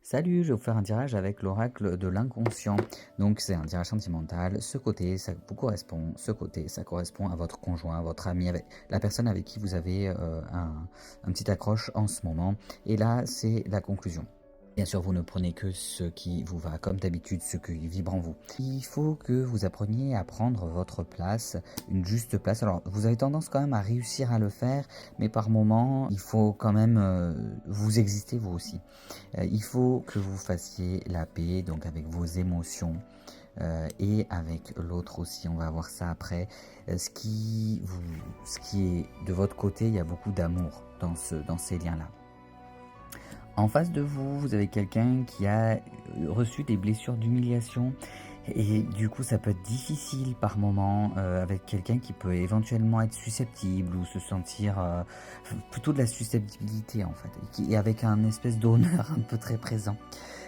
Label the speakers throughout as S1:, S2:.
S1: Salut, je vais vous faire un tirage avec l'oracle de l'inconscient. Donc c'est un tirage sentimental. Ce côté, ça vous correspond. Ce côté, ça correspond à votre conjoint, à votre ami, avec la personne avec qui vous avez un petit accroche en ce moment. Et là, c'est la conclusion. Bien sûr, vous ne prenez que ce qui vous va, comme d'habitude, ce qui vibre en vous. Il faut que vous appreniez à prendre votre place, une juste place. Alors, vous avez tendance quand même à réussir à le faire, mais par moments, il faut quand même vous exister vous aussi. Il faut que vous fassiez la paix, donc avec vos émotions. Et avec l'autre aussi, on va voir ça après. Ce qui est de votre côté, il y a beaucoup d'amour dans ces liens-là. En face de vous, vous avez quelqu'un qui a reçu des blessures d'humiliation et du coup ça peut être difficile par moment avec quelqu'un qui peut éventuellement être susceptible ou se sentir plutôt de la susceptibilité en fait et avec un espèce d'honneur un peu très présent.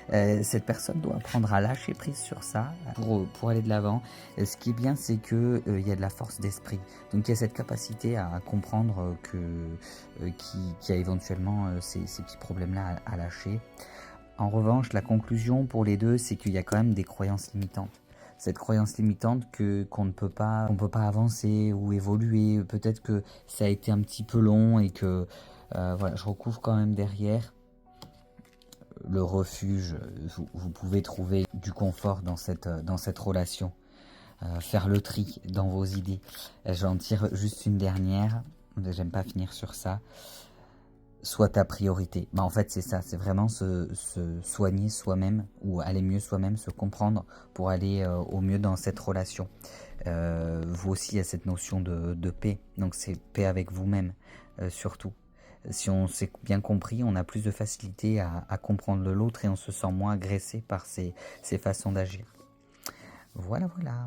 S1: Cette personne doit apprendre à lâcher prise sur ça pour aller de l'avant. Ce qui est bien, c'est que il y a de la force d'esprit. Donc il y a cette capacité à comprendre qu'il y a éventuellement ces petits problèmes-là à lâcher. En revanche, la conclusion pour les deux, c'est qu'il y a quand même des croyances limitantes. Cette croyance limitante qu'on ne peut pas, on peut pas avancer ou évoluer. Peut-être que ça a été un petit peu long et que voilà, je recouvre quand même derrière le refuge. Vous pouvez trouver du confort dans cette relation. Faire le tri dans vos idées. J'en tire juste une dernière. J'aime pas finir sur ça. Soit ta priorité. En fait, c'est ça. C'est vraiment se soigner soi-même ou aller mieux soi-même, se comprendre pour aller au mieux dans cette relation. Vous aussi, il y a cette notion de paix. Donc, c'est paix avec vous-même, surtout. Si on s'est bien compris, on a plus de facilité à comprendre l'autre et on se sent moins agressé par ces façons d'agir. Voilà, voilà.